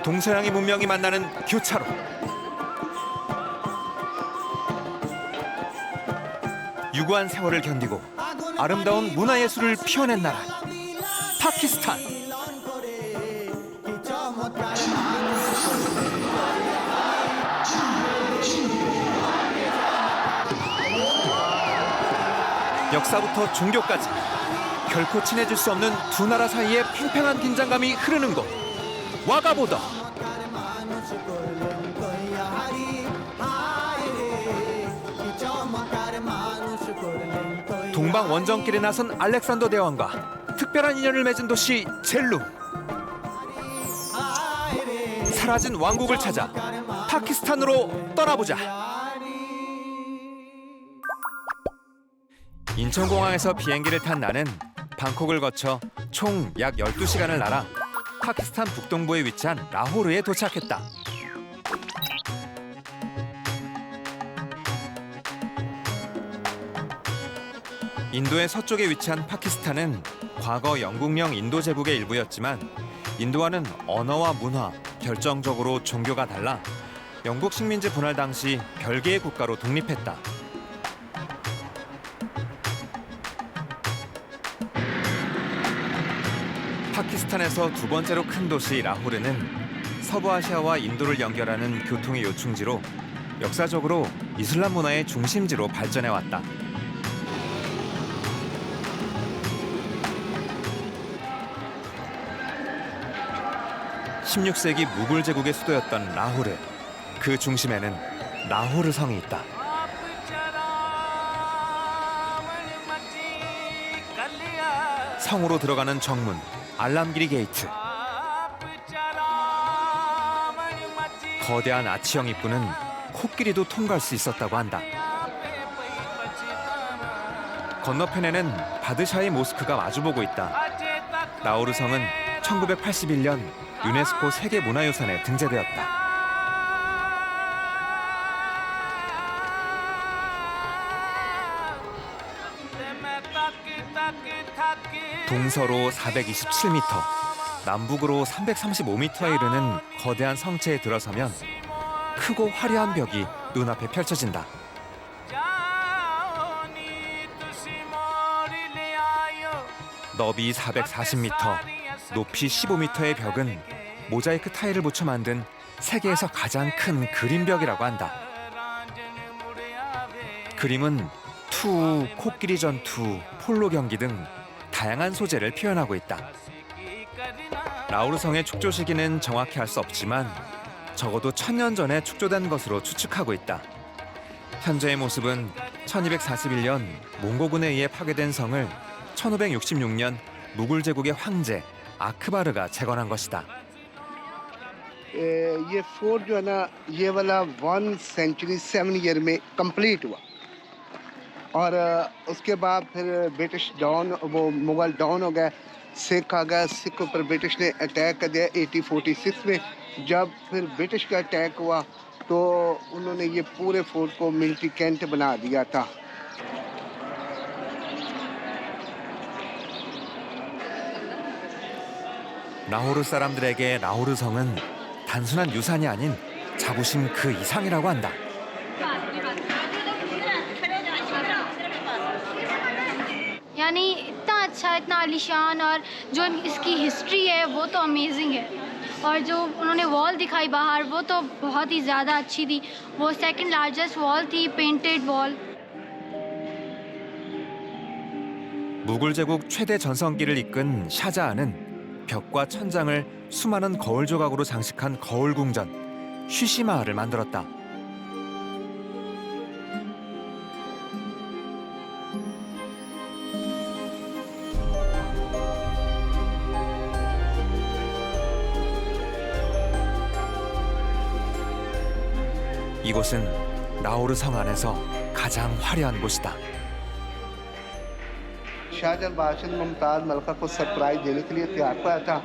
동서양의 문명이 만나는 교차로. 유구한 세월을 견디고 아름다운 문화예술을 피워낸 나라 파키스탄. 역사부터 종교까지 결코 친해질 수 없는 두 나라 사이에 팽팽한 긴장감이 흐르는 곳 와가 보더. 동방 원정길에 나선 알렉산더 대왕과 특별한 인연을 맺은 도시 젤룸. 사라진 왕국을 찾아 파키스탄으로 떠나보자. 인천공항에서 비행기를 탄 나는 방콕을 거쳐 총 약 12시간을 날아 파키스탄 북동부에 위치한 라호르에 도착했다. 인도의 서쪽에 위치한 파키스탄은 과거 영국령 인도 제국의 일부였지만 인도와는 언어와 문화, 결정적으로 종교가 달라 영국 식민지 분할 당시 별개의 국가로 독립했다. 파키스탄에서 두 번째로 큰 도시 라호르는 서부아시아와 인도를 연결하는 교통의 요충지로 역사적으로 이슬람 문화의 중심지로 발전해왔다. 16세기 무굴 제국의 수도였던 라호르. 그 중심에는 라호르 성이 있다. 성으로 들어가는 정문 알람기리 게이트. 거대한 아치형 입구는 코끼리도 통과할 수 있었다고 한다. 건너편에는 바드샤히 모스크가 마주보고 있다. 라호르 성은 1981년 유네스코 세계문화유산에 등재되었다. 동서로 427m, 남북으로 335m에 이르는 거대한 성체에 들어서면 크고 화려한 벽이 눈앞에 펼쳐진다. 너비 440m, 높이 15m의 벽은 모자이크 타일을 붙여 만든 세계에서 가장 큰 그림벽이라고 한다. 그림은 투, 코끼리 전투, 폴로 경기 등 다양한 소재를 표현하고 있다. 라오르 성의 축조 시기는 정확히 알 수 없지만 적어도 1000년 전에 축조된 것으로 추측하고 있다. 현재의 모습은 1241년 몽고군에 의해 파괴된 성을 1566년 무굴 제국의 황제 아크바르가 재건한 것이다. ये फोर्ट जो है ना ये वाला 1 सेंचुरी 7 ईयर में कंप्लीट हुआ और उसके बाद फिर ब्रिटिश डाउन वो मुगल डाउन हो गया सिख आ गया सिख ऊपर ब्रिटिश ने अटैक कर दिया 1846 में जब फिर ब्रिटिश का अटैक हुआ तो उन्होंने ये पूरे फोर्ट को मिलिट्री कैंट बना दिया था. 라호르 사람들에게 라호르 성은 단순한 유산이 아닌 자부심 그 이상이라고 한다. यानी इतना अच्छा इतना आलीशान और जो इसकी हिस्ट्री है वो तो अमेजिंग है और जो उन्होंने वॉल दिखाई बाहर वो तो बहुत ही ज़्यादा अच्छी थी. वो सेकंड लार्जेस्ट वॉल थी पेंटेड वॉल. 무굴 제국 최대 전성기를 이끈 샤자한은 벽과 천장을 수많은 거울 조각으로 장식한 거울 궁전 쉬시마을을 만들었다. 이곳은 라오르 성 안에서 가장 화려한 곳이다. शाहजहां बादशाह ने मुमताज मलका को सरप्राइज देने के लिए तैयार किया था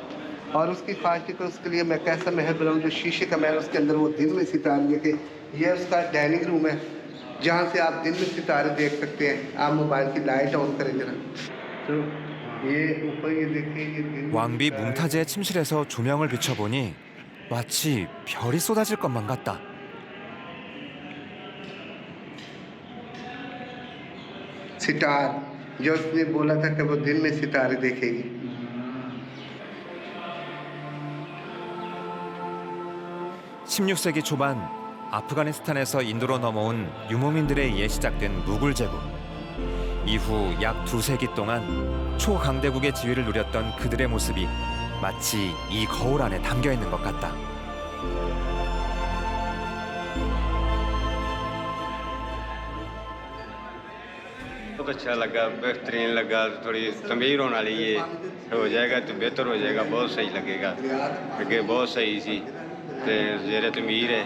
और उसकी ख्वाहिश थी कि उसके लिए मैं कैसा महल बनाऊं जो शीशे का महल उसके अंदर वो दिन में सितारे लेके ये उसका डाइनिंग रूम है जहां से आप दिन में सितारे देख सकते हैं. आप मोबाइल की लाइट ऑन करें जरा तो ये ऊपर ये देखिए ये 왕비 뭉타제의 침실에서 조명을 비춰보니 마치 별이 쏟아질 것만 같다. सितार जो उसने बोला था कि वो दिन में सितारे देखेगी 16세기 초반 아프가니스탄에서 인도로 넘어온 유목민들에 의해 시작된 무굴 제국. 이후 약 2세기 동안 초강대국의 지위를 누렸던 그들의 모습이 마치 이 거울 안에 담겨 있는 것 같다. बहुत अच्छा लगा बेहतरीन लगा थोड़ी तमीर होने वाली ये हो जाएगा तो बेहतर हो जाएगा बहुत सही लगेगा क्योंकि बहुत सही सी जेरे तमीर है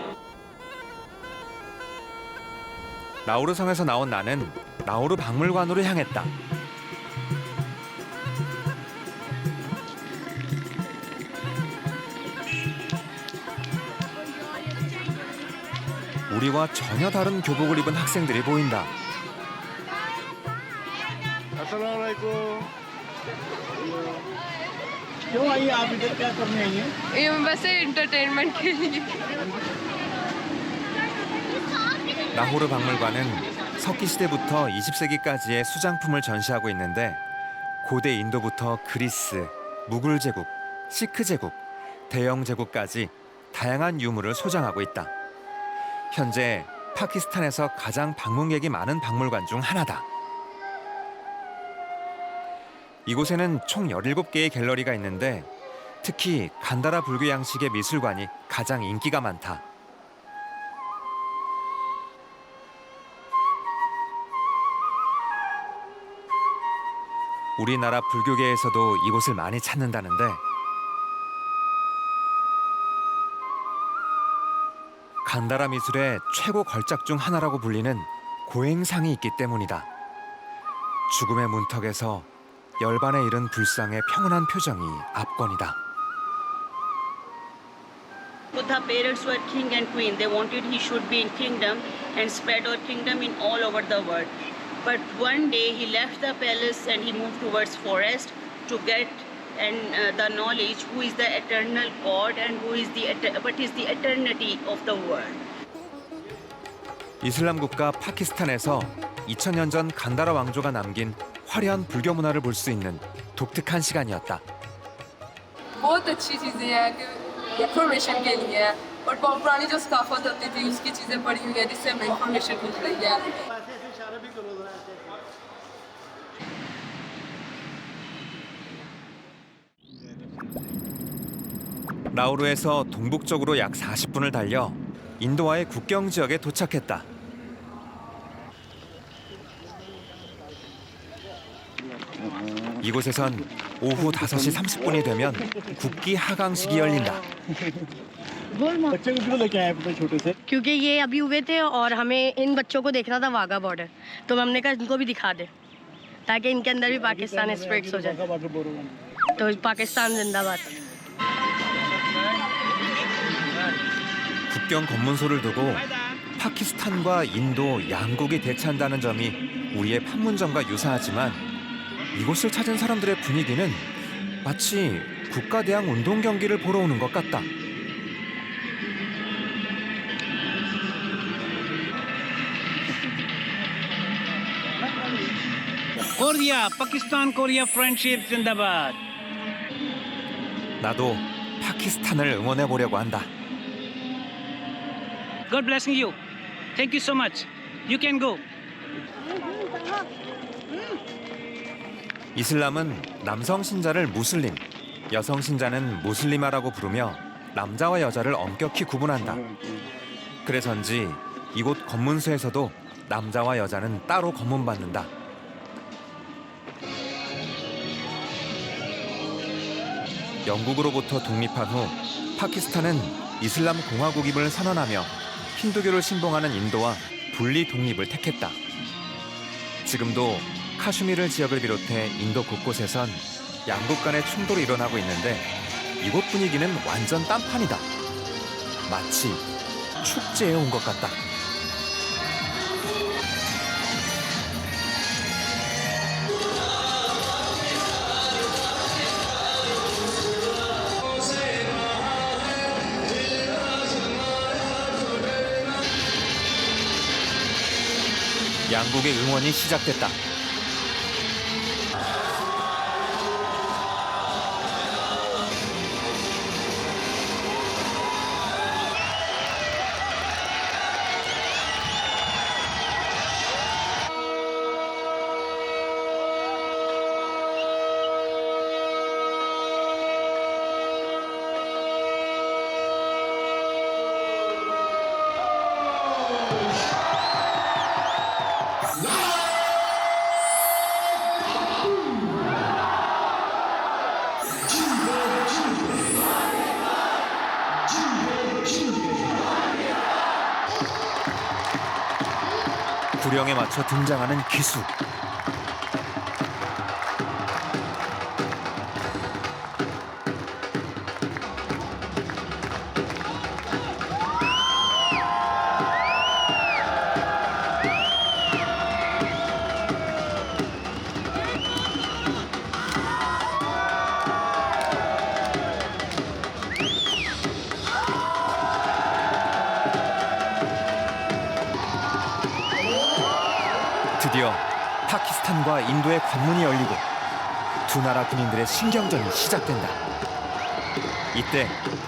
나우루 성에서 나온 나는 나우루 박물관으로 향했다. 우리와 전혀 다른 교복을 입은 학생들이 보인다. क्यों आई आप इधर क्या करने आई हैं? ये बस एंटरटेनमेंट के लिए 나호르 박물관은 석기 시대부터 20세기까지의 수장품을 전시하고 있는데 고대 인도부터 그리스, 무굴 제국, 시크 제국, 대영 제국까지 다양한 유물을 소장하고 있다. 현재 파키스탄에서 가장 방문객이 많은 박물관 중 하나다. 이곳에는 총 17개의 갤러리가 있는데 특히 간다라 불교 양식의 미술관이 가장 인기가 많다. 우리나라 불교계에서도 이곳을 많이 찾는다는데 간다라 미술의 최고 걸작 중 하나라고 불리는 고행상이 있기 때문이다. 죽음의 문턱에서 열반에 이른 불상의 평온한 표정이 압권이다. Buddha parents were king and queen. They wanted he should be in kingdom and spread our kingdom in all over the world. But one day he left the palace and he moved towards forest to get the knowledge who is the eternal God and what is the eternity of the world. 이슬람 국가 파키스탄에서 2000년 전 간다라 왕조가 남긴 화려한 불교 문화를 볼 수 있는 독특한 시간이었다. बहुत अच्छी चीजें हैं कि इंफॉर्मेशन के लिए है और पुरानी जो सकाफत होती थी उसकी चीजें पड़ी हुई है जिससे हमें इंफॉर्मेशन मिल रही है 나우루에서 동북쪽으로 약 40분을 달려 인도와의 국경 지역에 도착했다. 이곳에선 오후 5시 30분이 되면 국기 하강식이 열린다. बच्चे को क्यों लेके आए अपने छोटे से? क्योंकि ये अभी हुए थे और हमें इन बच्चों को देखना था वाघा बॉर्डर तो हमने कहा इनको भी दिखा दे ताकि इनके अंदर भी पाकिस्तान स्पिरिट्स हो जाए तो पाकिस्तान जिंदाबाद 국경 검문소를 두고 파키스탄과 인도 양국이 대치한다는 점이 우리의 판문점과 유사하지만 이곳을 찾은 사람들의 분위기는 마치 국가대항 운동 경기를 보러 오는 것 같다. कोरिया पाकिस्तान कोरिया फ्रेंडशिप जिंदाबाद 나도 파키스탄을 응원해 보려고 한다. God blessing you. Thank you so much. You can go. 이슬람은 남성 신자를 무슬림, 여성 신자는 무슬리마라고 부르며 남자와 여자를 엄격히 구분한다. 그래서인지 이곳 검문소에서도 남자와 여자는 따로 검문받는다. 영국으로부터 독립한 후 파키스탄은 이슬람 공화국임을 선언하며 힌두교를 신봉하는 인도와 분리 독립을 택했다. 지금도 카슈미르 지역을 비롯해 인도 곳곳에선 양국 간의 충돌이 일어나고 있는데 이곳 분위기는 완전 딴판이다. 마치 축제에 온 것 같다. 양국의 응원이 시작됐다. 구령에 맞춰 등장하는 기수. 드디어 파키스탄과 인도의 관문이 열리고 두 나라 군인들의 신경전이 시작된다. 이때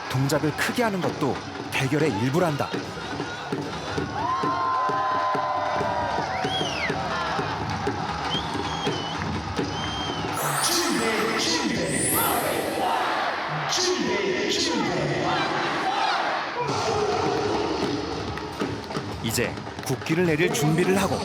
동작을 크게 하는 것도 대결의 일부란다. 이제 국기를 내릴 준비를 하고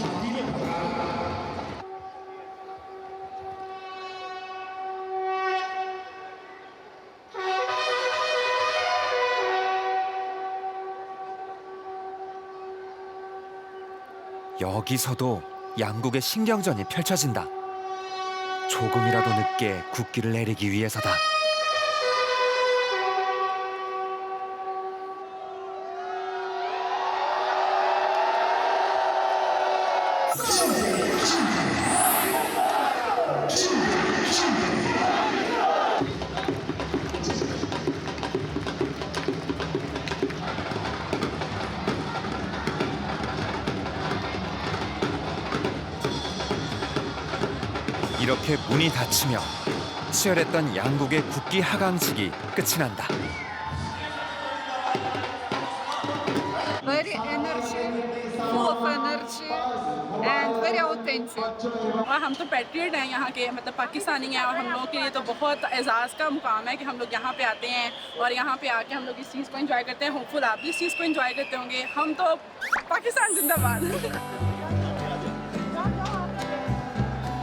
여기서도 양국의 신경전이 펼쳐진다. 조금이라도 늦게 국기를 내리기 위해서다. 이렇게 문이 닫히며 치열했던 양국의 국기 하강식이 끝이 난다. Very energy, full of energy and very authentic. और हम तो पैट्रियट हैं यहाँ के, मतलब पाकिस्तानी हैं, और हम लोग के लिए तो बहुत एजाज़ का मुकाम है कि हम लोग यहाँ पे आते हैं और यहाँ पे आके हम लोग इस चीज़ को एंजॉय करते हैं। होपफुल आप भी इस चीज़ को एंजॉय करते होंगे। हम तो पाकिस्तान जिंदाबाद।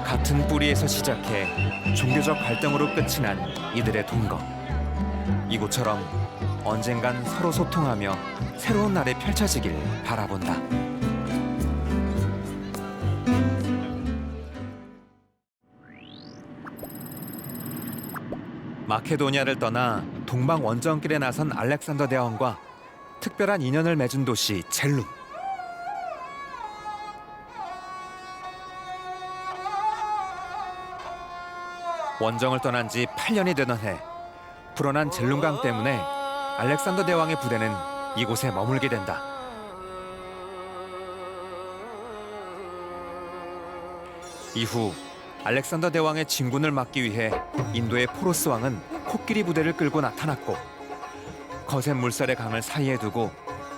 같은 뿌리에서 시작해 종교적 갈등으로 끝이 난 이들의 동거. 이곳처럼 언젠간 서로 소통하며 새로운 날이 펼쳐지길 바라본다. 마케도니아를 떠나 동방 원정길에 나선 알렉산더 대왕과 특별한 인연을 맺은 도시 젤룸. 원정을 떠난 지 8년이 되던 해, 불어난 젤룸강 때문에 알렉산더 대왕의 부대는 이곳에 머물게 된다. 이후 알렉산더 대왕의 진군을 막기 위해 인도의 포로스 왕은 코끼리 부대를 끌고 나타났고, 거센 물살의 강을 사이에 두고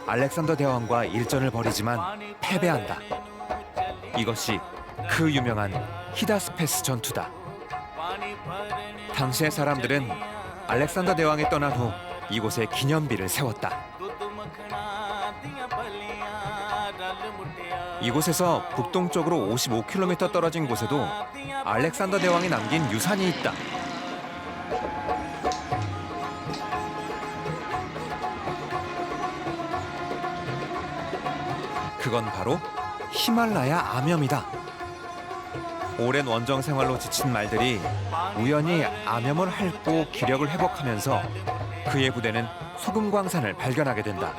알렉산더 대왕과 일전을 벌이지만 패배한다. 이것이 그 유명한 히다스페스 전투다. 당시의 사람들은 알렉산더 대왕이 떠난 후 이곳에 기념비를 세웠다. 이곳에서 북동쪽으로 55km 떨어진 곳에도 알렉산더 대왕이 남긴 유산이 있다. 그건 바로 히말라야 암염이다. 오랜 원정 생활로 지친 말들이 우연히 암염을 핥고 기력을 회복하면서 그의 부대는 소금 광산을 발견하게 된다.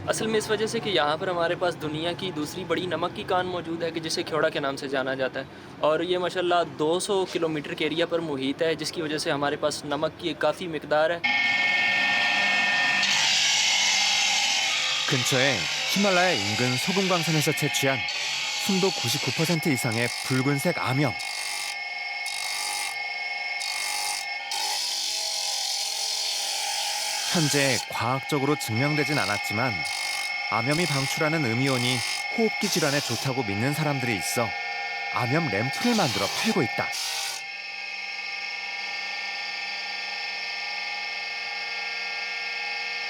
असल में इस वजह से कि यहाँ पर हमारे पास दुनिया की दूसरी बड़ी नमक की कान मौजूद है कि जिसे ख्योड़ा के नाम से जाना जाता है, और ये माशाल्लाह 200 किलोमीटर के एरिया पर मुहित है, जिसकी वजह से हमारे पास नमक की एक काफ़ी मिकदार है। 근처에 히말라야 인근 소금광산에서 채취한 순도 99% 이상의 붉은색 암염. 현재 과학적으로 증명되진 않았지만 암염이 방출하는 음이온이 호흡기 질환에 좋다고 믿는 사람들이 있어 암염 램프를 만들어 팔고 있다.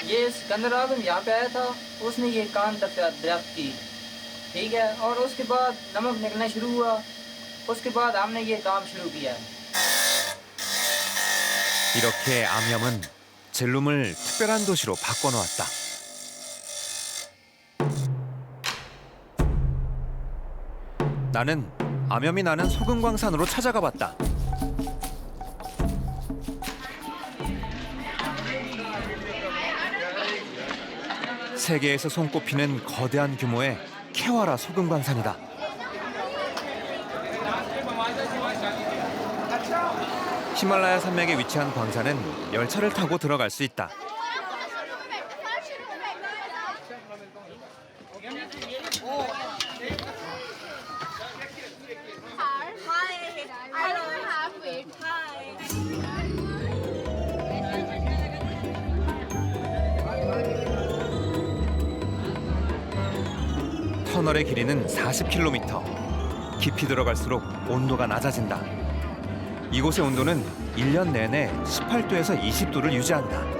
ये सिकंदर आजम यहाँ पे आया था, उसने ये कान तक दरियाफ्त की, ठीक है, और उसके बाद नमक निकलना शुरू हुआ, उसके बाद हमने ये काम शुरू किया। 이렇게 암염은 젤룸을 특별한 도시로 바꿔놓았다. 나는 암염이 나는 소금광산으로 찾아가 봤다. 세계에서 손꼽히는 거대한 규모의 케와라 소금광산이다. 히말라야 산맥에 위치한 광산은 열차를 타고 들어갈 수 있다. 터널의 길이는 40km. 깊이 들어갈수록 온도가 낮아진다. 이곳의 온도는 1년 내내 18도에서 20도를 유지한다.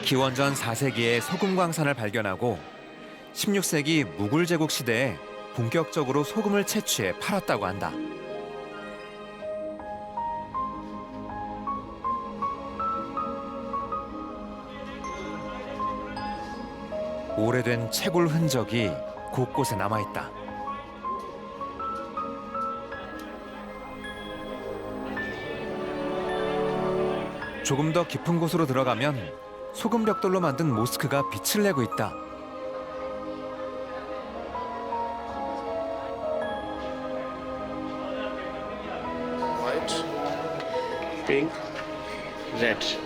기원전 4세기에 소금광산을 발견하고 16세기 무굴 제국 시대에 본격적으로 소금을 채취해 팔았다고 한다. 오래된 채굴 흔적이 곳곳에 남아있다. 조금 더 깊은 곳으로 들어가면 소금 벽돌로 만든 모스크가 빛을 내고 있다. Pink, red.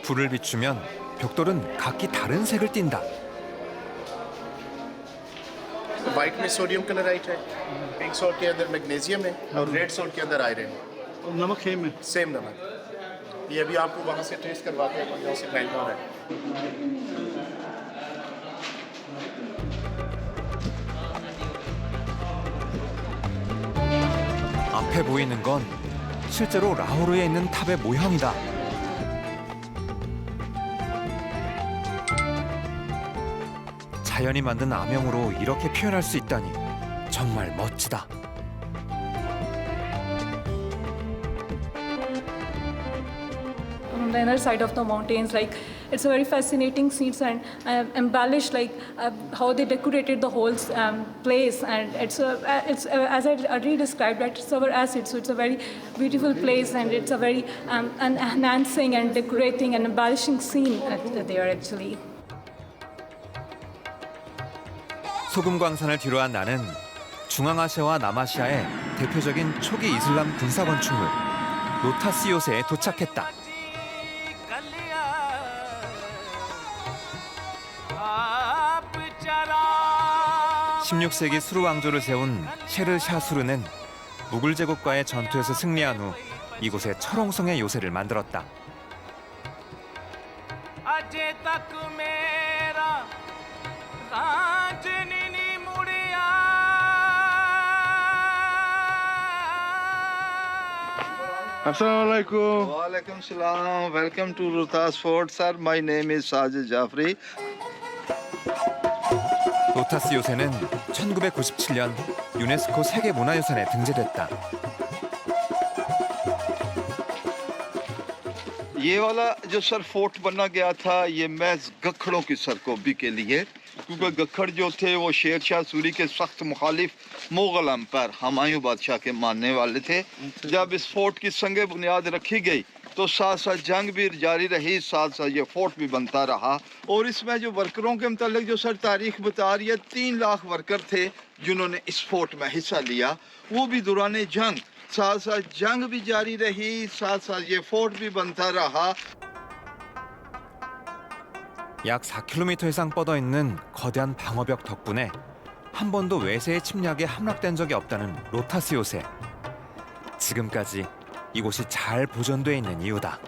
불을 비추면 벽돌은 각기 다른 색을 띈다. White में सोडियम क्लोराइड है, पिंक सॉल्ट के अंदर मैग्नीशियम है और रेड सॉल्ट के अंदर आयरन है। नमक सेम है? सेम नमक। ये अभी आपको वहाँ से टेस्ट करवाते हैं, यहाँ से फैल रहा है। 앞에 보이는 건 실제로 라오르에 있는 탑의 모형이다. 자연이 만든 암영으로 이렇게 표현할 수 있다니 정말 멋지다. On the inner side of the mountains, like it's a very fascinating scenes and embellished, like how they decorated the whole place, and it's as I already described, that it's over acid, so it's a very beautiful place, and it's a very enhancing and decorating and embellishing scene there actually. 소금광산을 뒤로한 나는 중앙아시아와 남아시아의 대표적인 초기 이슬람 군사 건축물 로타스 요새에 도착했다. 16세기 수르 왕조를 세운 셰르 샤 수르는 무굴 제국과의 전투에서 승리한 후 이곳에 철옹성의 요새를 만들었다. Assalamualaikum. Walaikum salam. Welcome to Rohtas Fort, sir. My name is Sajid Jafri. 로타스 요새는 1997년 유네스코 세계문화유산에 등재됐다. ये वाला जो sir fort बना गया था ये महज गखड़ों की सरकोबी के लिए, क्योंकि गखड़ जो थे वो शेर शाह सूरी के सख्त मुखालिफ मुगल अम्पायर हुमायूं बादशाह के मानने वाले थे। जब इस फोर्ट की संगे बुनियाद रखी गई तो साथ साथ जंग भी जारी रही, साथ साथ ये फोर्ट भी बनता रहा। और इसमें जो वर्करों के मतलब जो सर तारीख बता रही है, 3 लाख वर्कर थे जिन्होंने इस फोर्ट में हिस्सा लिया, वो भी दौरान जंग। साथ साथ जंग भी जारी रही, साथ साथ ये फोर्ट भी बनता रहा। 약 4km 이상 뻗어 있는 거대한 방어벽 덕분에 한 번도 외세의 침략에 함락된 적이 없다는 로타스 요새. 지금까지 이곳이 잘 보존돼 있는 이유다.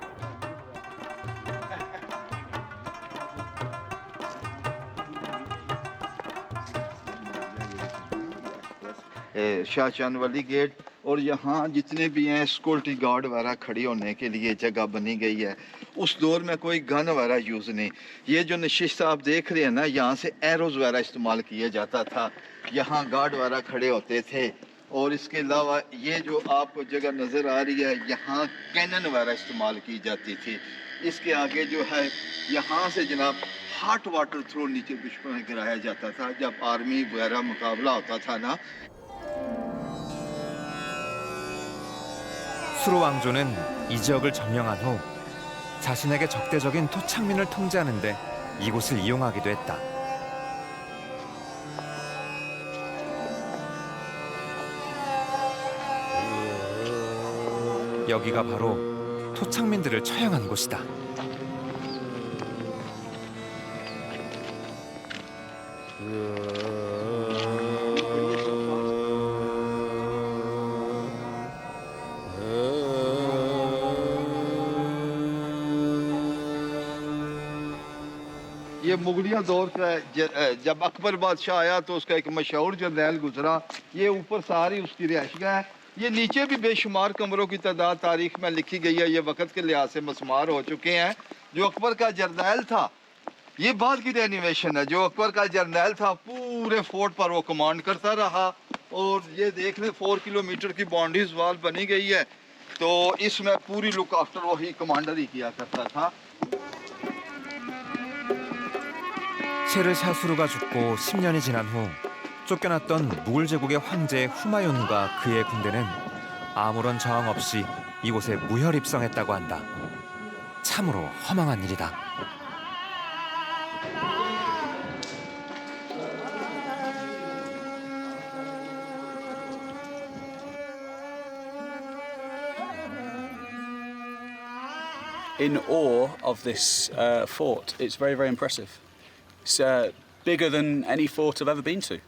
शाहजहां वाली गेट, और यहाँ जितने भी हैं सिक्योरिटी गार्ड वगैरह खड़ी होने के लिए जगह बनी गई है। उस दौर में कोई गन वगैरह यूज़ नहीं। ये जो नशिस्त आप देख रहे हैं ना, यहाँ से एरोज़ वगैरह इस्तेमाल किया जाता था, यहाँ गार्ड वगैरह खड़े होते थे। और इसके अलावा ये जो आपको जगह नज़र आ रही है, यहाँ कैनन वगैरह इस्तेमाल की जाती थी। इसके आगे जो है यहाँ से जनाब हॉट वाटर थ्रो नीचे दुश्मन में गिराया जाता था जब आर्मी वगैरह मुकाबला होता था ना। 수로 왕조는 이 지역을 점령한 후 자신에게 적대적인 토착민을 통제하는 데 이곳을 이용하기도 했다. 여기가 바로 토착민들을 처형한 곳이다. ये मुगलिया दौर का जब अकबर बादशाह आया तो उसका एक मशहूर जर्नैल गुजरा। ये ऊपर सारी उसकी रिहाइशगाह है, ये नीचे भी बेशुमार कमरों की तादाद तारीख में लिखी गई है। ये वक्त के लिहाज से मसमार हो चुके हैं। जो अकबर का जर्नैल था, ये बाद की रेनिवेशन है। जो अकबर का जर्नैल था पूरे फोर्ट पर वो कमांड करता रहा। और ये देख लें 4 किलोमीटर की बाउंड्रीज वाल बनी गई है, तो इसमें पूरी लुक आफ्टर वही कमांडर ही किया करता था। 셰르 샤수르가 죽고 10년이 지난 후 쫓겨났던 무굴 제국의 황제 후마윤과 그의 군대는 아무런 저항 없이 이곳에 무혈 입성했다고 한다. 참으로 허망한 일이다. In awe of this fort. It's very, very impressive. It's bigger than any fort I've ever been to.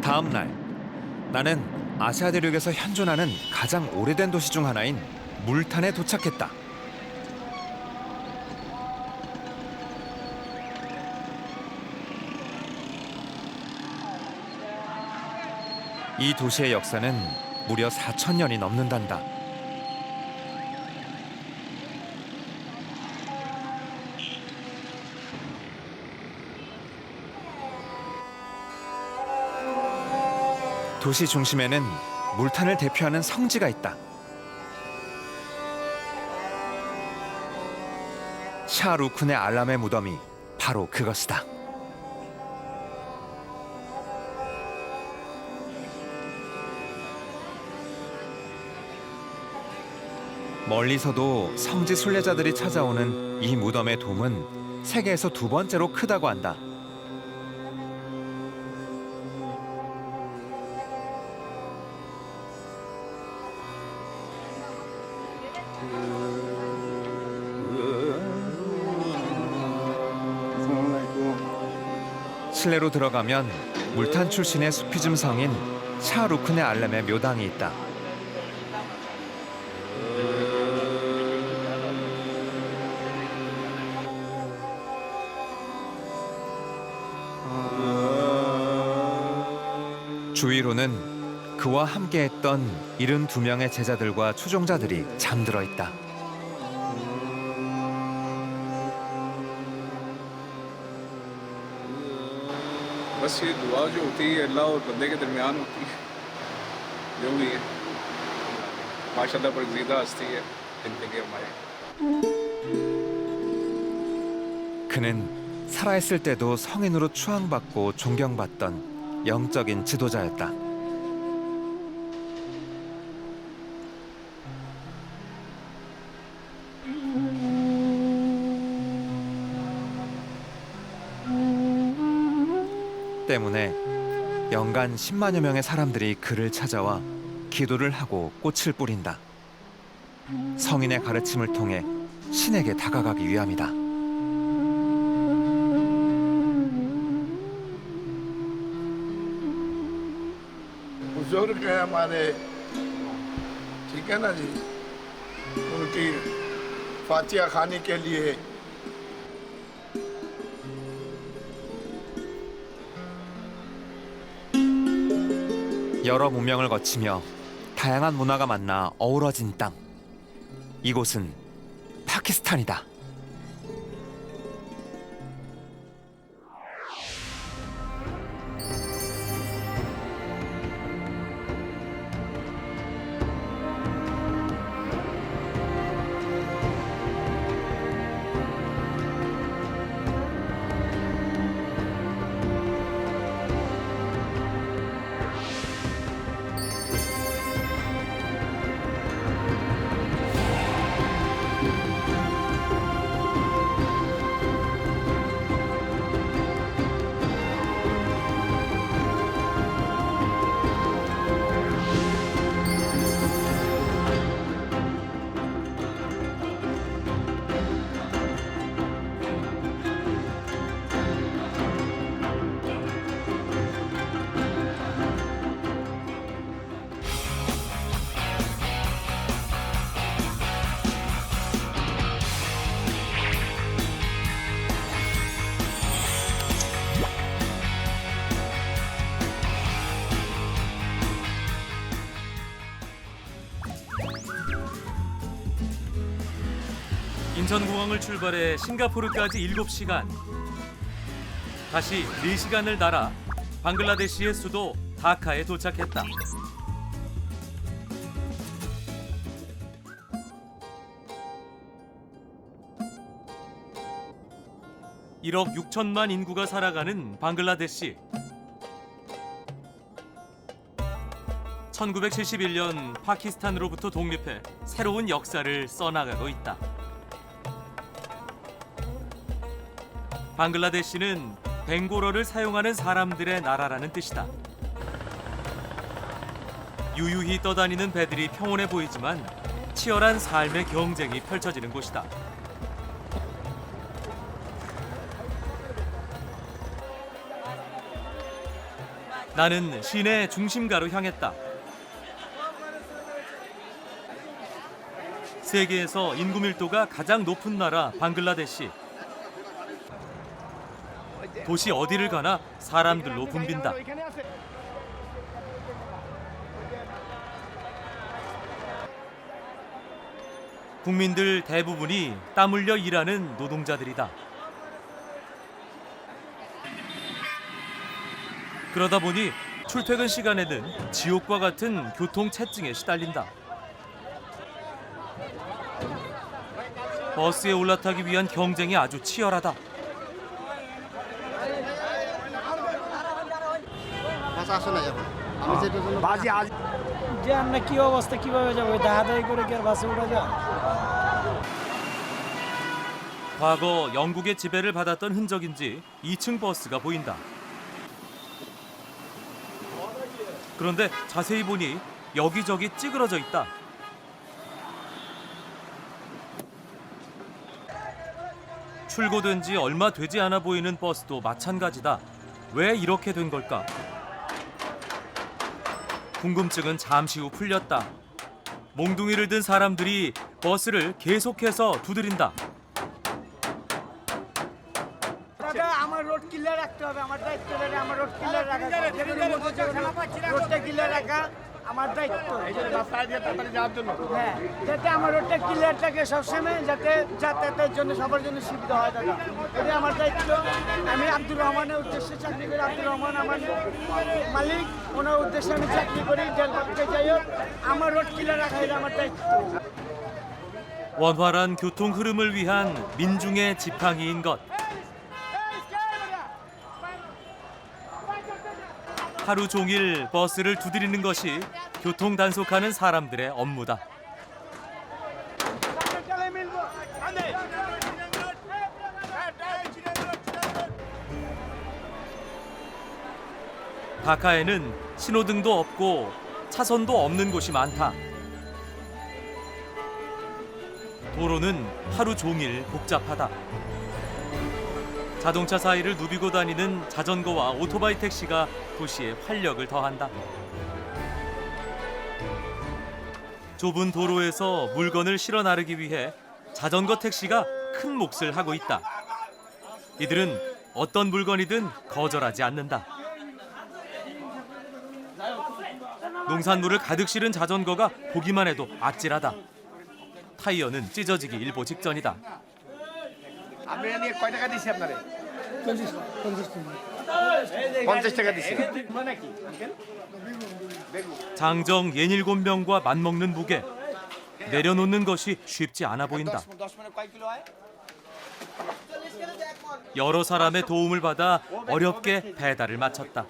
다음 날, 나는 아시아 대륙에서 현존하는 가장 오래된 도시 중 하나인 물탄에 도착했다. 이 도시의 역사는 무려 4,000년이 넘는단다. 도시 중심에는 물탄을 대표하는 성지가 있다. 샤루쿤의 알람의 무덤이 바로 그것이다. 멀리서도 성지 순례자들이 찾아오는 이 무덤의 돔은 세계에서 2번째로 크다고 한다. 실내로 들어가면 물탄 출신의 수피즘 성인 샤루쿤의 알람의 묘당이 있다. 주위로는 그와 함께했던 72명의 제자들과 추종자들이 잠들어 있다. बस ये दुआ जो होती है अल्लाह और बंदे के दरमियान होती है, जो भी है माशाल्लाह बरगज़ीदा हस्ती है ज़िंदगी हमारी। 그는 살아있을 때도 성인으로 추앙받고 존경받던 영적인 지도자였다. 때문에 연간 10만여 명의 사람들이 그를 찾아와 기도를 하고 꽃을 뿌린다. 성인의 가르침을 통해 신에게 다가가기 위함이다. बुजुर्ग हैं हमारे, ठीक है ना जी, उनकी फातिहा खानी के लिए 여러 문명을 거치며 다양한 문화가 만나 어우러진 땅. 이곳은 파키스탄이다. 인천공항을 출발해 싱가포르까지 7시간. 다시 4시간을 날아 방글라데시의 수도 다카에 도착했다. (1억 6천만) 인구가 살아가는 방글라데시. 1971년 파키스탄으로부터 독립해 새로운 역사를 써나가고 있다. 방글라데시는 벵고러를 사용하는 사람들의 나라라는 뜻이다. 유유히 떠다니는 배들이 평온해 보이지만 치열한 삶의 경쟁이 펼쳐지는 곳이다. 나는 시내 중심가로 향했다. 세계에서 인구 밀도가 가장 높은 나라 방글라데시. 도시 어디를 가나 사람들로 붐빈다. 국민들 대부분이 땀 흘려 일하는 노동자들이다. 그러다 보니 출퇴근 시간에는 지옥과 같은 교통체증에 시달린다. 버스에 올라타기 위한 경쟁이 আজু 치열하다. যে আমরা কি অবস্থা কিভাবে যাব দাহাদাই করে কি আর বাসে উঠা যায়? 과거 영국의 지배를 받았던 흔적인지 2층 버스가 보인다. 그런데 자세히 보니 여기저기 찌그러져 있다. 출고된 지 얼마 되지 않아 보이는 버스도 마찬가지다. 왜 이렇게 된 걸까? 궁금증은 잠시 후 풀렸다. 몽둥이를 든 사람들이 버스를 계속해서 두드린다. আমার রোড ক্লিয়ার রাখতে হবে আমার দায়িত্ব আমার রোড ক্লিয়ার রাখা রোডটা ক্লিয়ার রাখা আমার দায়িত্ব হ্যাঁ যাতে আমার রোডটা ক্লিয়ার থাকে সবসময় যাতে যাতায়াতের জন্য সবার জন্য সুবিধা হয় দাদা এটা আমার দায়িত্ব আমি আব্দুর রহমানের উদ্দেশ্যে চাকরি করি আব্দুর রহমান আমার মালিক ওনার উদ্দেশ্যে আমি চাকরি করি জেলপথে যাই হোক আমার রোড ক্লিয়ার রাখা এটা আমার দায়িত্ব 원활한 교통 흐름을 위한 민중의 지팡이인 것. 하루 종일 버스를 두드리는 것이 교통 단속하는 사람들의 업무다. 다카에는 신호등도 없고 차선도 없는 곳이 많다. 도로는 하루 종일 복잡하다. 자동차 사이를 누비고 다니는 자전거와 오토바이 택시가 도시에 활력을 더한다. 좁은 도로에서 물건을 실어 나르기 위해 자전거 택시가 큰 몫을 하고 있다. 이들은 어떤 물건이든 거절하지 않는다. 농산물을 가득 실은 자전거가 보기만 해도 아찔하다. 타이어는 찢어지기 일보 직전이다. 장정 67명과 맞먹는 무게. 내려놓는 것이 쉽지 않아 보인다. 여러 사람의 도움을 받아 어렵게 배달을 마쳤다.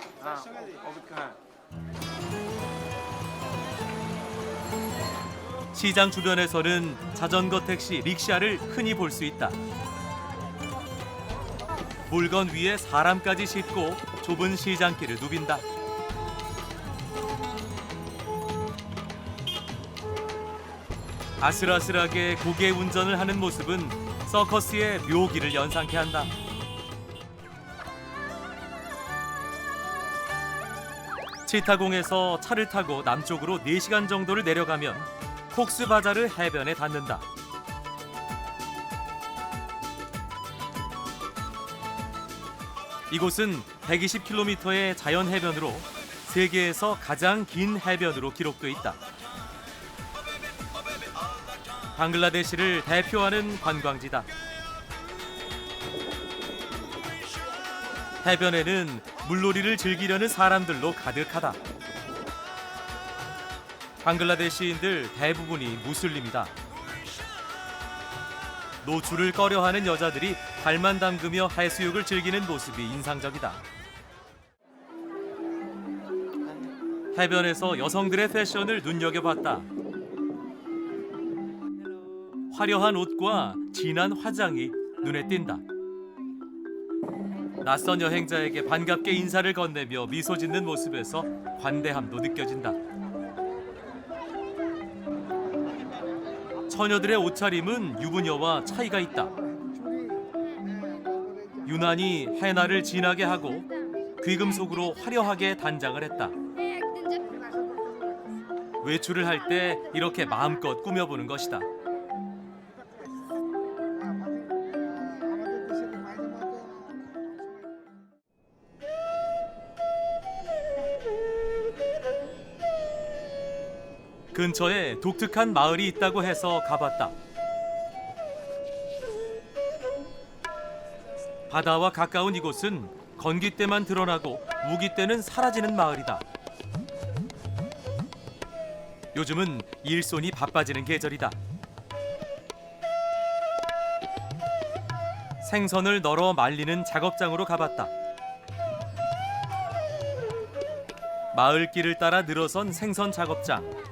시장 주변에서는 자전거 택시, 릭샤를 흔히 볼 수 있다. 물건 위에 사람까지 싣고 좁은 시장길을 누빈다. 아슬아슬하게 고개 운전을 하는 모습은 서커스의 묘기를 연상케 한다. 치타공에서 차를 타고 남쪽으로 4시간 정도를 내려가면 콕스바자르 해변에 닿는다. 이곳은 120km의 자연 해변으로 세계에서 가장 긴 해변으로 기록돼 있다. 방글라데시를 대표하는 관광지다. 해변에는 물놀이를 즐기려는 사람들로 가득하다. 방글라데시인들 대부분이 무슬림이다. 노출을 꺼려하는 여자들이 발만 담그며 해수욕을 즐기는 모습이 인상적이다. 해변에서 여성들의 패션을 눈여겨봤다. 화려한 옷과 진한 화장이 눈에 띈다. 낯선 여행자에게 반갑게 인사를 건네며 미소 짓는 모습에서 관대함도 느껴진다. 처녀들의 옷차림은 유부녀와 차이가 있다. 유난히 해나를 진하게 하고 귀금속으로 화려하게 단장을 했다. 외출을 할 때 이렇게 마음껏 꾸며보는 것이다. 근처에 독특한 마을이 있다고 해서 가봤다. 바다와 가까운 이곳은 건기 때만 드러나고 우기 때는 사라지는 마을이다. 요즘은 일손이 바빠지는 계절이다. 생선을 널어 말리는 작업장으로 가봤다. 마을길을 따라 늘어선 생선 작업장.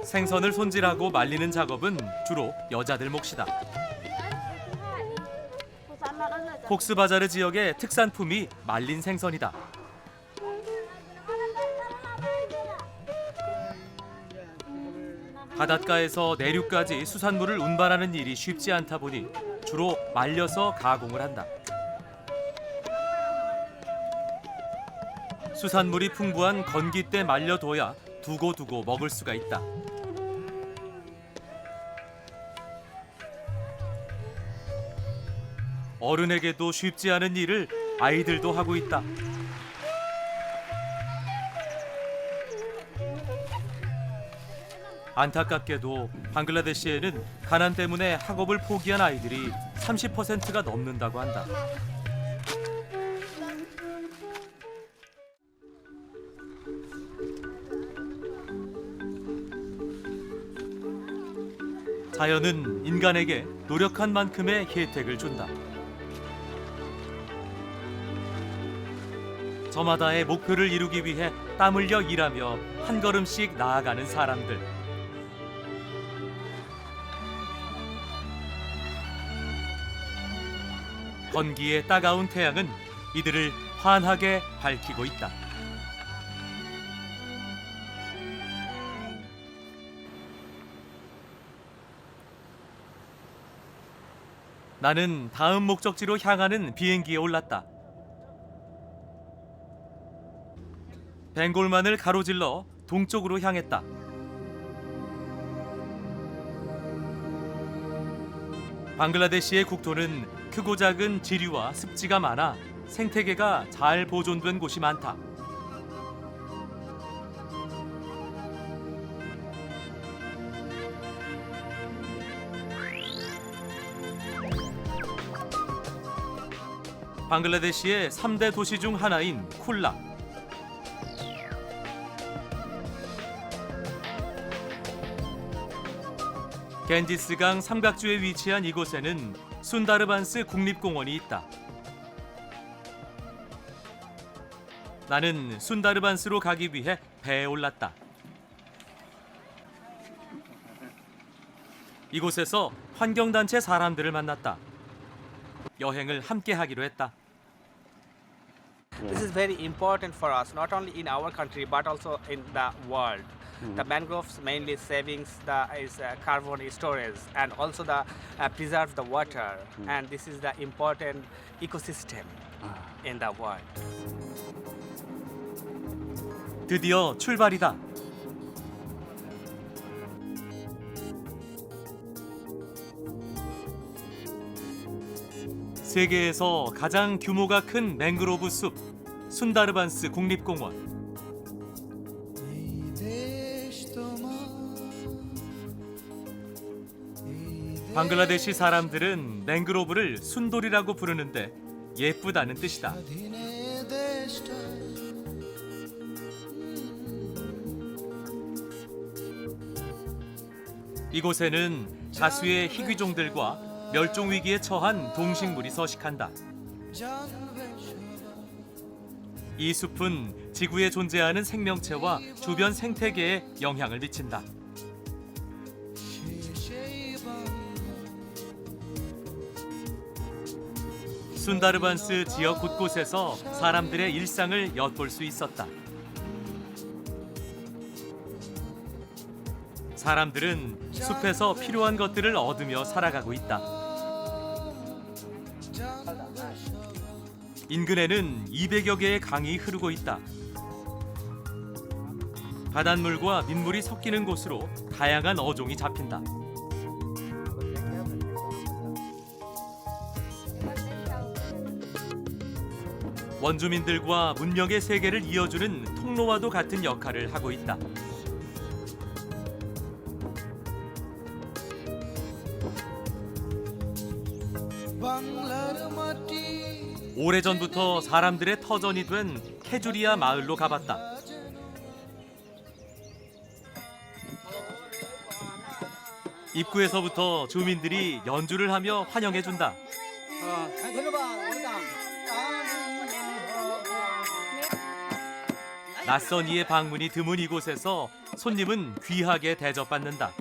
생선을 손질하고 말리는 작업은 주로 여자들 몫이다. 콕스바자르 지역의 특산품이 말린 생선이다. 바닷가에서 내륙까지 수산물을 운반하는 일이 쉽지 않다 보니 주로 말려서 가공을 한다. 수산물이 풍부한 건기 때 말려둬야 두고두고 먹을 수가 있다. 어른에게도 쉽지 않은 일을 아이들도 하고 있다. 안타깝게도 방글라데시에는 가난 때문에 학업을 포기한 아이들이 30%가 넘는다고 한다. 자연은 인간에게 노력한 만큼의 혜택을 준다. 저마다의 목표를 이루기 위해 땀 흘려 일하며 한 걸음씩 나아가는 사람들. 건기의 따가운 태양은 이들을 환하게 밝히고 있다. 나는 다음 목적지로 향하는 비행기에 올랐다. 벵골만을 가로질러 동쪽으로 향했다. 방글라데시의 국토는 크고 작은 지류와 습지가 많아 생태계가 잘 보존된 곳이 많다. 방글라데시의 3대 도시 중 하나인 쿨라. 겐지스강 삼각주에 위치한 이곳에는 순다르반스 국립공원이 있다. 나는 순다르반스로 가기 위해 배에 올랐다. 이곳에서 환경단체 사람들을 만났다. 여행을 함께 하기로 했다. This is very important for us, not only in our country but also in the world. The mangroves mainly savings the carbon storage and also the preserve the water, and this is the important ecosystem in the world. 드디어 출발이다. 세계에서 가장 규모가 큰 맹그로브 숲, 순다르반스 국립공원. 방글라데시 사람들은 맹그로브를 순돌이라고 부르는데 예쁘다는 뜻이다. 이곳에는 다수의 희귀종들과 멸종 위기에 처한 동식물이 서식한다. 이 숲은 지구에 존재하는 생명체와 주변 생태계에 영향을 미친다. 순다르반스 지역 곳곳에서 사람들의 일상을 엿볼 수 있었다. 사람들은 숲에서 필요한 것들을 얻으며 살아가고 있다. 인근에는 200여 개의 강이 흐르고 있다. 바닷물과 민물이 섞이는 곳으로 다양한 어종이 잡힌다. 원주민들과 문명의 세계를 이어주는 통로와도 같은 역할을 하고 있다. 오래전부터 사람들의 터전이 된 케주리아 마을로 가봤다. 입구에서부터 주민들이 연주를 하며 환영해준다. 낯선 이의 방문이 드문 이곳에서 손님은 귀하게 대접받는다.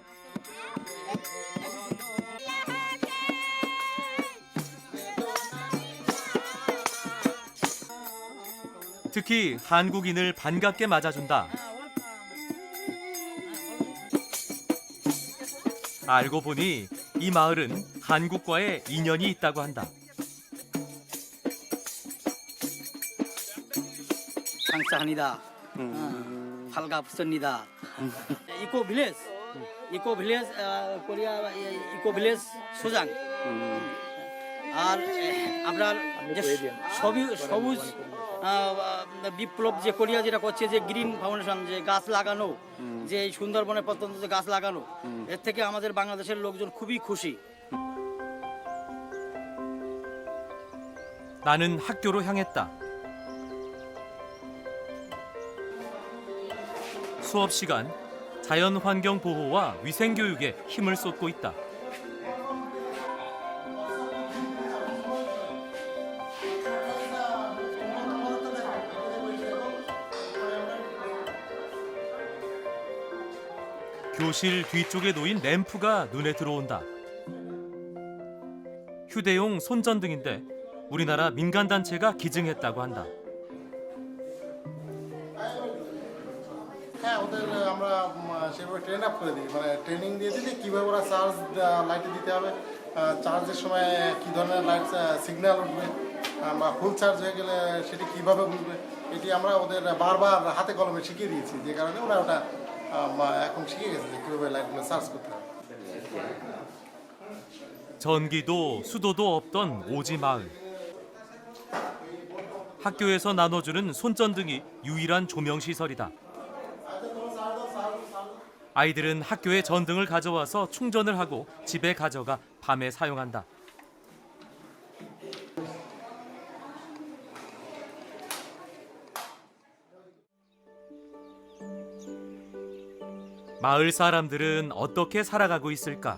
특히 한국인을 반갑게 맞아준다. 알고 보니 이 마을은 한국과의 인연이 있다고 한다. 감사합니다. 반갑습니다. 이코 빌레জ, Korea eco village সুজাং। আর আপনার যে সবুজ বিপ্লব যে কোরিয়া যেটা করছে, যে green foundation, যে গাছ লাগানো, যে এই সুন্দরবনের প্রত্যন্ত যে গাছ লাগানো, এর থেকে আমাদের বাংলাদেশের লোকজন খুবই খুশি। 나는 학교로 향했다. 수업 시간, 자연 환경 보호와 위생 교육에 힘을 쏟고 있다. 교실 뒤쪽에 놓인 램프가 눈에 들어온다. 휴대용 손전등인데 우리나라 민간단체가 기증했다고 한다. হ্যাঁ ওদের আমরা সেভাবে ট্রেন আপ করে দিই মানে ট্রেনিং দিয়ে দিলে কীভাবে ওরা চার্জ লাইটে দিতে হবে চার্জের সময় কী ধরনের লাইট সিগন্যাল উঠবে বা ফুল চার্জ হয়ে গেলে সেটি কীভাবে বুঝবে এটি আমরা ওদের বারবার হাতে কলমে শিখিয়ে দিয়েছি যে কারণে ওরা ওটা এখন শিখে গেছে যে কীভাবে লাইটগুলো চার্জ করতে হবে. 전기도 수도도 없던 오지 마을. 학교에서 나눠주는 손전등이 유일한 조명 시설이다. 아이들은 학교에 전등을 가져와서 충전을 하고 집에 가져가 밤에 사용한다. 마을 사람들은 어떻게 살아가고 있을까?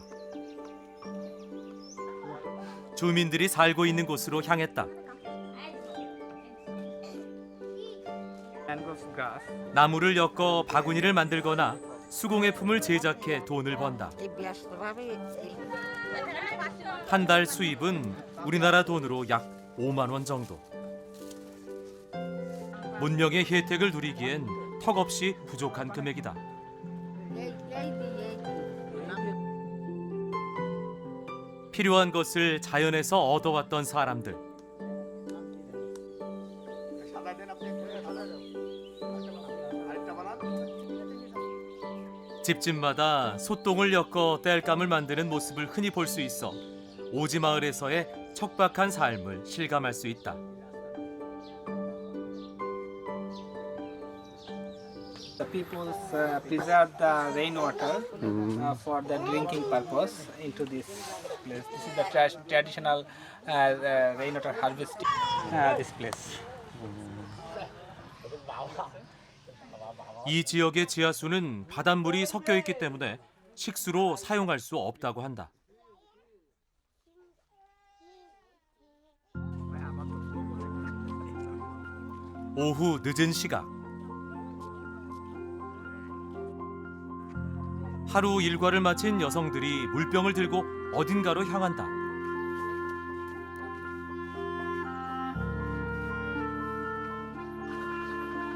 주민들이 살고 있는 곳으로 향했다. 나무를 엮어 바구니를 만들거나 수공예품을 제작해 돈을 번다. 한 달 수입은 우리나라 돈으로 약 5만 원 정도. 문명의 혜택을 누리기엔 턱없이 부족한 금액이다. 필요한 것을 자연에서 얻어왔던 사람들. 집집마다 솥동을 엮어 땔감을 만드는 모습을 흔히 볼 수 있어 오지 마을에서의 척박한 삶을 실감할 수 있다. The people preserve the rainwater for the drinking purpose into this place. This is the traditional rainwater harvesting. This place. 이 지역의 지하수는 바닷물이 섞여 있기 때문에 식수로 사용할 수 없다고 한다. 오후 늦은 시각. 하루 일과를 마친 여성들이 물병을 들고 어딘가로 향한다.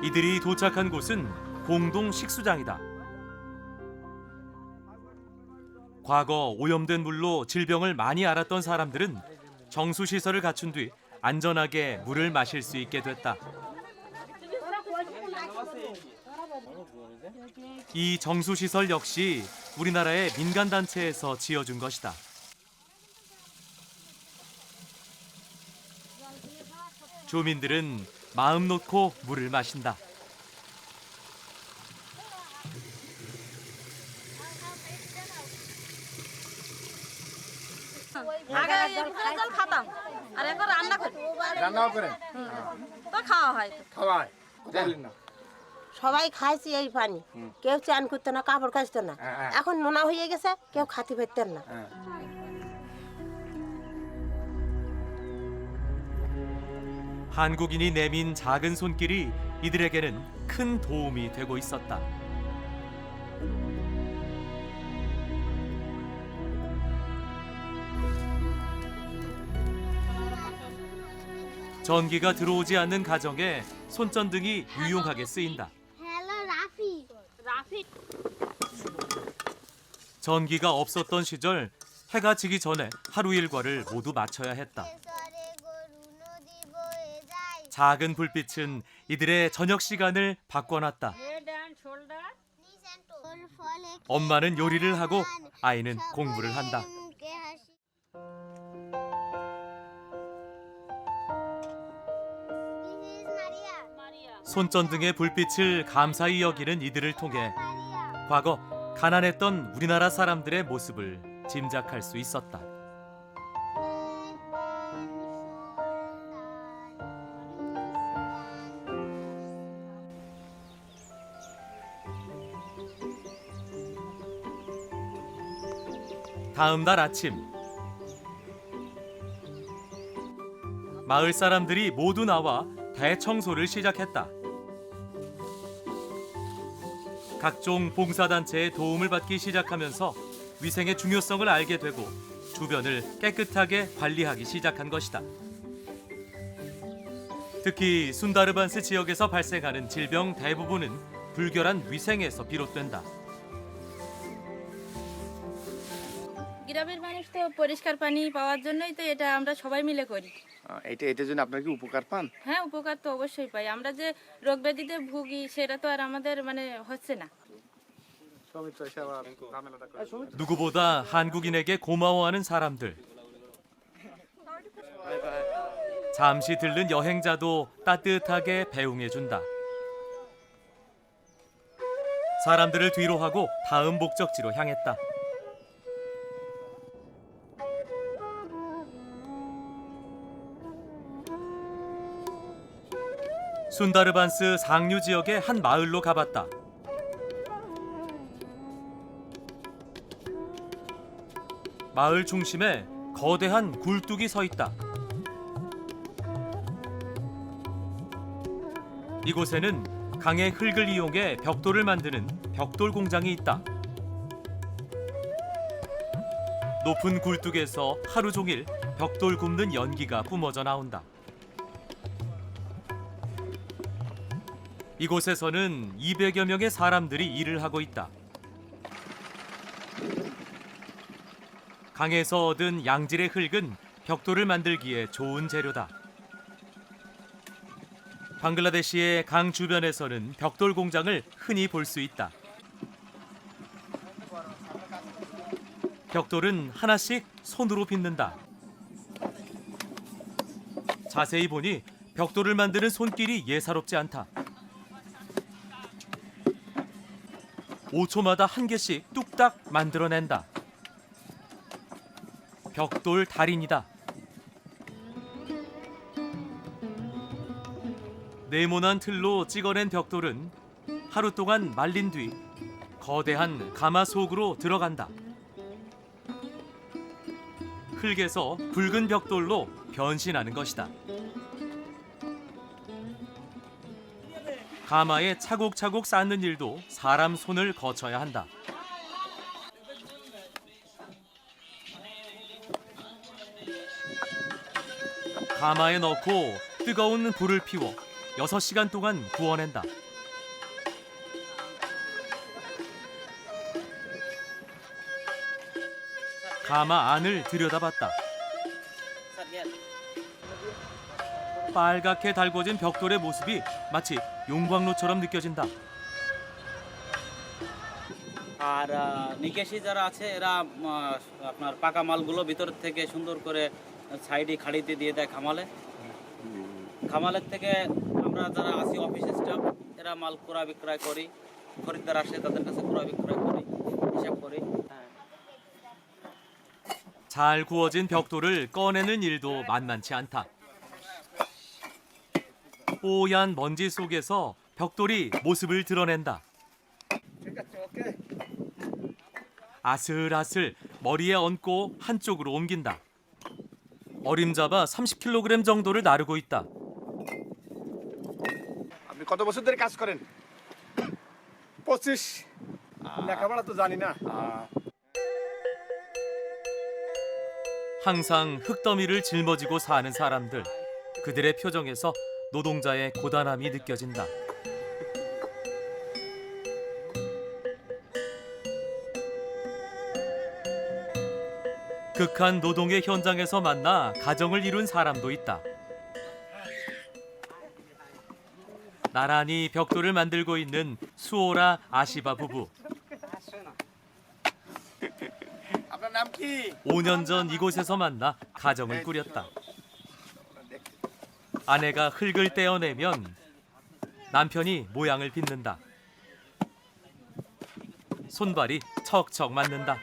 이들이 도착한 곳은 공동 식수장이다. 과거 오염된 물로 질병을 많이 앓았던 사람들은 정수시설을 갖춘 뒤 안전하게 물을 마실 수 있게 됐다. 이 정수시설 역시 우리나라의 민간단체에서 지어준 것이다. 주민들은 마음 놓고 물을 마신다. আগে পুকুরের জল খেতাম আর এখন রান্না করি রান্নাও করেন তো খাওয়া হয় খাওয়ায় দেখলেন না সবাই খাইছি এই পানি কেউ চান করতো না কাপড় কাচতো না এখন নোনা হয়ে গেছে কেউ খাতে পারতেন না 한국인이 내민 작은 손길이 이들에게는 큰 도움이 되고 있었다. 전기가 들어오지 않는 가정에 손전등이 유용하게 쓰인다. 전기가 없었던 시절 해가 지기 전에 하루 일과를 모두 마쳐야 했다. 작은 불빛은 이들의 저녁 시간을 바꿔놨다. 엄마는 요리를 하고 아이는 공부를 한다. 손전등의 불빛을 감사히 여기는 이들을 통해 과거 가난했던 우리나라 사람들의 모습을 짐작할 수 있었다. 다음 날 아침, 마을 사람들이 모두 나와 대청소를 시작했다. 각종 봉사단체의 도움을 받기 시작하면서 위생의 중요성을 알게 되고 주변을 깨끗하게 관리하기 시작한 것이다. 특히 순다르반스 지역에서 발생하는 질병 대부분은 불결한 위생에서 비롯된다. গ্রামের মানুষ তো পরিষ্কার পানি পাওয়ার জন্যই তো এটা আমরা সবাই মিলে করি। এটার জন্য আপনারা কি উপকার পান? হ্যাঁ, উপকার তো অবশ্যই পাই। আমরা যে রোগ ব্যাধিতে ভুগি সেটা তো আর আমাদের হচ্ছে না। 누구보다 한국인에게 고마워하는 사람들. 잠시 들른 여행자도 따뜻하게 배웅해준다. 사람들을 뒤로 하고 다음 목적지로 향했다. 순다르반스 상류 지역의 한 마을로 가봤다. 마을 중심에 거대한 굴뚝이 서 있다. 이곳에는 강의 흙을 이용해 벽돌을 만드는 벽돌 공장이 있다. 높은 굴뚝에서 하루 종일 벽돌 굽는 연기가 뿜어져 나온다. 이곳에서는 200여 명의 사람들이 일을 하고 있다. 강에서 얻은 양질의 흙은 벽돌을 만들기에 좋은 재료다. 방글라데시의 강 주변에서는 벽돌 공장을 흔히 볼 수 있다. 벽돌은 하나씩 손으로 빚는다. 자세히 보니 벽돌을 만드는 손길이 예사롭지 않다. 5초마다 한 개씩 뚝딱 만들어낸다. 벽돌 달인이다. 네모난 틀로 찍어낸 벽돌은 하루 동안 말린 뒤 거대한 가마속으로 들어간다. 흙에서 붉은 벽돌로 변신하는 것이다. 가마에 차곡차곡 쌓는 일도 사람 손을 거쳐야 한다. 가마에 넣고 뜨거운 불을 피워 6시간 동안 구워낸다. 가마 안을 들여다봤다. 빨갛게 달궈진 벽돌의 모습이 마치 용광로처럼 느껴진다. আর নিকেশি যারা আছে এরা আপনার পাকা মালগুলো ভিতর থেকে সুন্দর করে সাইডে খাড়িতে দিয়ে দেয় খামালে। খামালের থেকে আমরা যারা আছি অফিস স্টাফ এরা মাল ক্রয় বিক্রয় করি, খরিদ্দার আসে তাদের কাছে ক্রয় বিক্রয় করি, হিসাব করি। 잘 구워진 벽돌을 꺼내는 일도 만만치 않다. 뽀얀 먼지 속에서 벽돌이 모습을 드러낸다. 아슬아슬 머리에 얹고 한쪽으로 옮긴다. 어림잡아 30kg 정도를 나르고 있다. আপনি কত বছর ধরে কাজ করেন? 25। লেখাপড়া তো জানি না। 항상 흙더미를 짊어지고 사는 사람들. 그들의 표정에서 노동자의 고단함이 느껴진다. 극한 노동의 현장에서 만나 가정을 이룬 사람도 있다. 나란히 벽돌을 만들고 있는 수오라 아시바 부부. 5년 전 이곳에서 만나 가정을 꾸렸다. 아내가 흙을 떼어내면 남편이 모양을 빚는다. 손발이 척척 맞는다.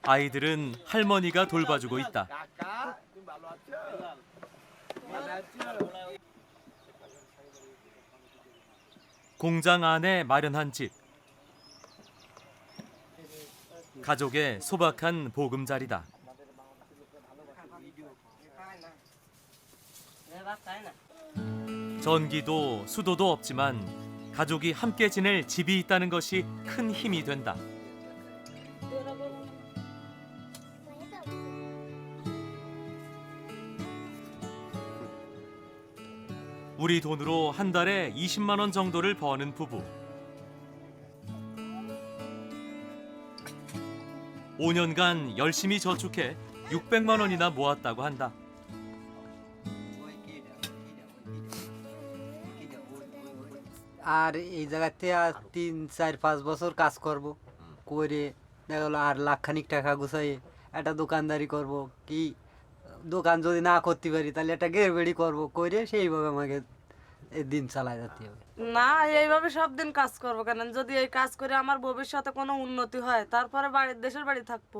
아이들은 할머니가 돌봐주고 있다. 공장 안에 마련한 집. 가족의 소박한 보금자리다. 전기도 수도도 없지만 가족이 함께 지낼 집이 있다는 것이 큰 힘이 된다. 우리 돈으로 한 달에 20만 원 정도를 버는 부부. 5년간 열심히 저축해 600만 원이나 모았다고 한다. আর এই জায়গাতে আর 3-4-5 বছর কাজ করব করে দেখা গেলো আর লাখখানিক টাকা গুছাইয়ে একটা দোকানদারি করব কি দোকান যদি না করতে পারি তাহলে একটা গেরবেড়ি করব করে সেইভাবে আমাকে এই দিন চালায় যেতে হবে। না এইভাবে সব দিন কাজ করব কেন, যদি এই কাজ করে আমার ভবিষ্যতে কোনো উন্নতি হয় তারপরে বাড়ির দেশের বাড়ি থাকবো।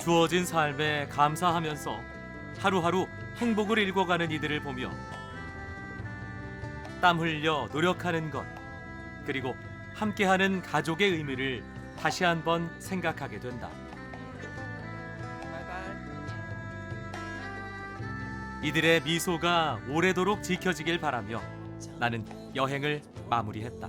주어진 삶에 감사하면서 하루하루 행복을 일궈가는 이들을 보며 땀 흘려 노력하는 것, 그리고 함께하는 가족의 의미를 다시 한번 생각하게 된다. 이들의 미소가 오래도록 지켜지길 바라며 나는 여행을 마무리했다.